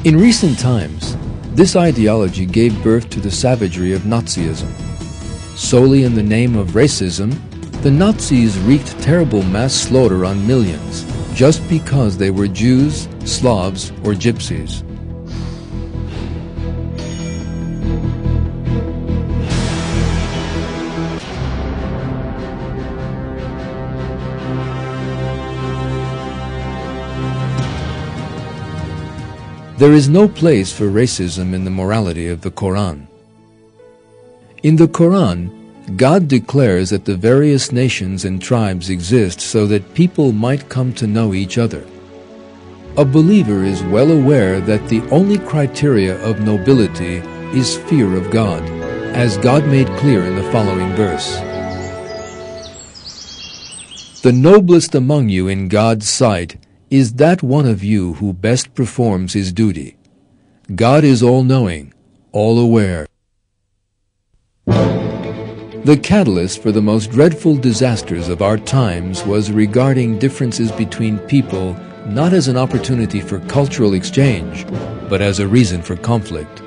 In recent times, this ideology gave birth to the savagery of Nazism. Solely in the name of racism, the Nazis wreaked terrible mass slaughter on millions just because they were Jews, Slavs, or Gypsies. There is no place for racism in the morality of the Qur'an. In the Qur'an, God declares that the various nations and tribes exist so that people might come to know each other. A believer is well aware that the only criteria of nobility is fear of God, as God made clear in the following verse. The noblest among you in God's sight is that one of you who best performs his duty. God is all-knowing, all-aware. The catalyst for the most dreadful disasters of our times was regarding differences between people not as an opportunity for cultural exchange, but as a reason for conflict.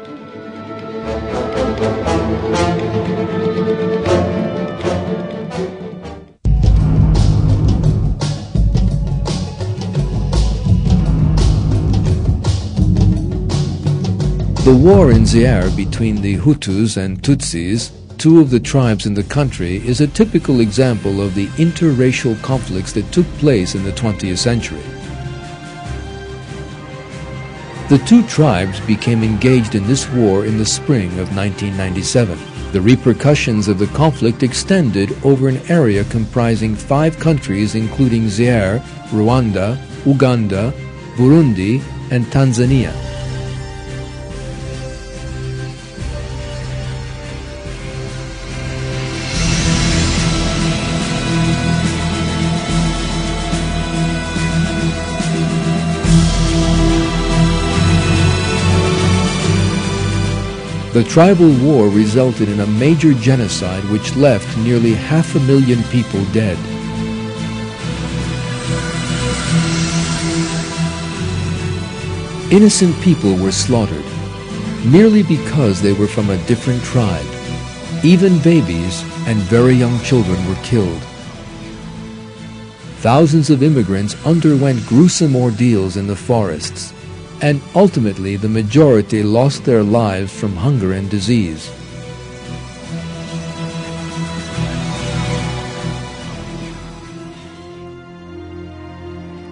The war in Zaire between the Hutus and Tutsis, two of the tribes in the country, is a typical example of the interracial conflicts that took place in the 20th century. The two tribes became engaged in this war in the spring of 1997. The repercussions of the conflict extended over an area comprising 5 countries including Zaire, Rwanda, Uganda, Burundi, and Tanzania. The tribal war resulted in a major genocide which left nearly 500,000 people dead. Innocent people were slaughtered, merely because they were from a different tribe. Even babies and very young children were killed. Thousands of immigrants underwent gruesome ordeals in the forests, and ultimately the majority lost their lives from hunger and disease.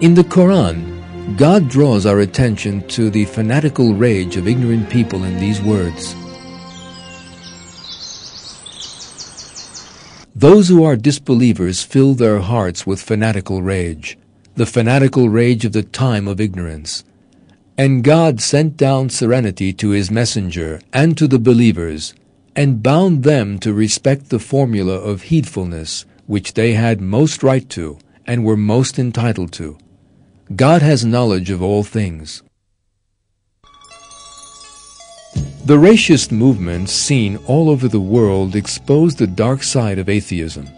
In the Quran, God draws our attention to the fanatical rage of ignorant people in these words. Those who are disbelievers fill their hearts with fanatical rage, the fanatical rage of the time of ignorance. And God sent down serenity to His messenger and to the believers, and bound them to respect the formula of heedfulness, which they had most right to, and were most entitled to. God has knowledge of all things. The racist movements seen all over the world expose the dark side of atheism.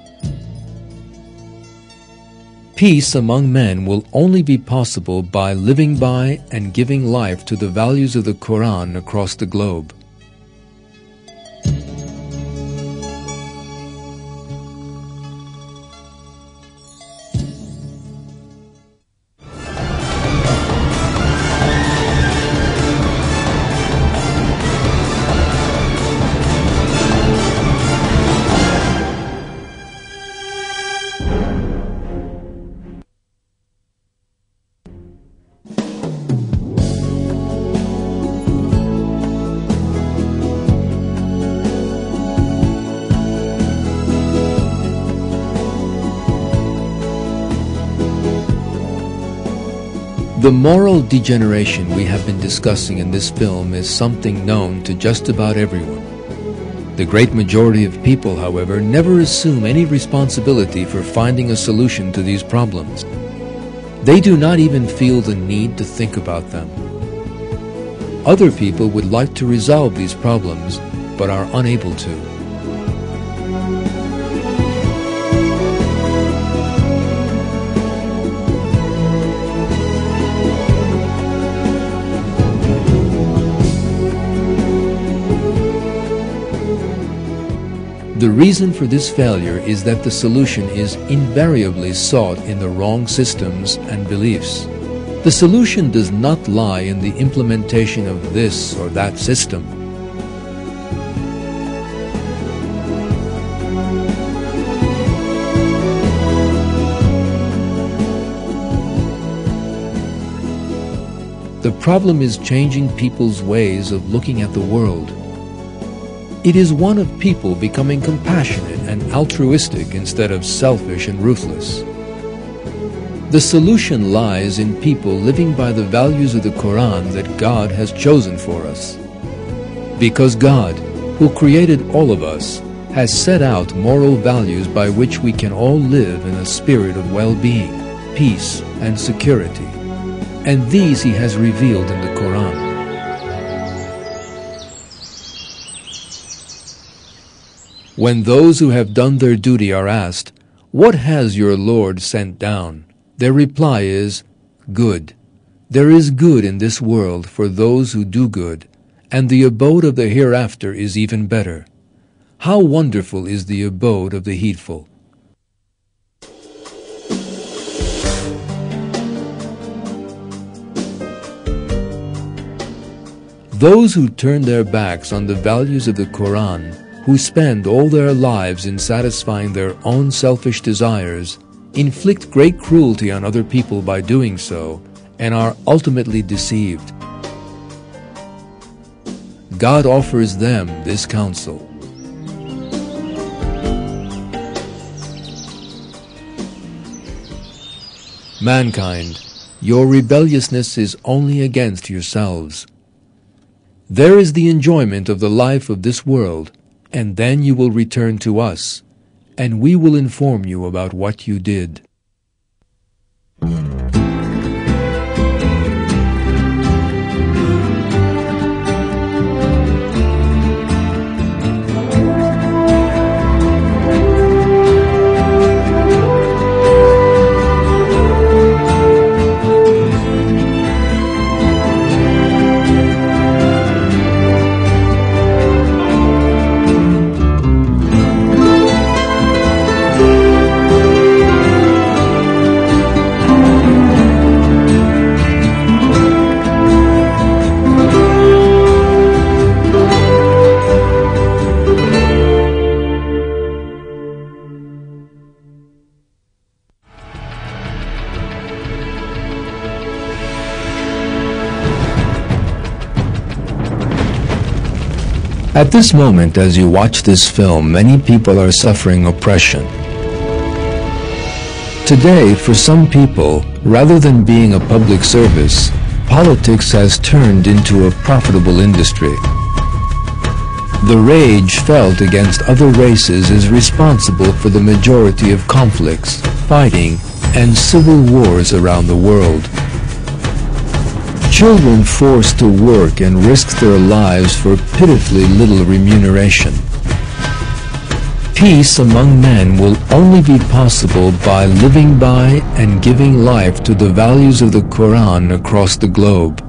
Peace among men will only be possible by living by and giving life to the values of the Quran across the globe. The moral degeneration we have been discussing in this film is something known to just about everyone. The great majority of people, however, never assume any responsibility for finding a solution to these problems. They do not even feel the need to think about them. Other people would like to resolve these problems, but are unable to. The reason for this failure is that the solution is invariably sought in the wrong systems and beliefs. The solution does not lie in the implementation of this or that system. The problem is changing people's ways of looking at the world. It is one of people becoming compassionate and altruistic instead of selfish and ruthless. The solution lies in people living by the values of the Qur'an that God has chosen for us. Because God, who created all of us, has set out moral values by which we can all live in a spirit of well-being, peace, and security. And these He has revealed in the Qur'an. When those who have done their duty are asked, "What has your Lord sent down?" their reply is, "Good. There is good in this world for those who do good, and the abode of the hereafter is even better. How wonderful is the abode of the heedful." Those who turn their backs on the values of the Qur'an, who spend all their lives in satisfying their own selfish desires, inflict great cruelty on other people by doing so, and are ultimately deceived. God offers them this counsel. Mankind, your rebelliousness is only against yourselves. There is the enjoyment of the life of this world, and then you will return to us, and we will inform you about what you did. At this moment, as you watch this film, many people are suffering oppression. Today, for some people, rather than being a public service, politics has turned into a profitable industry. The rage felt against other races is responsible for the majority of conflicts, fighting, and civil wars around the world. Children forced to work and risk their lives for pitifully little remuneration. Peace among men will only be possible by living by and giving life to the values of the Qur'an across the globe.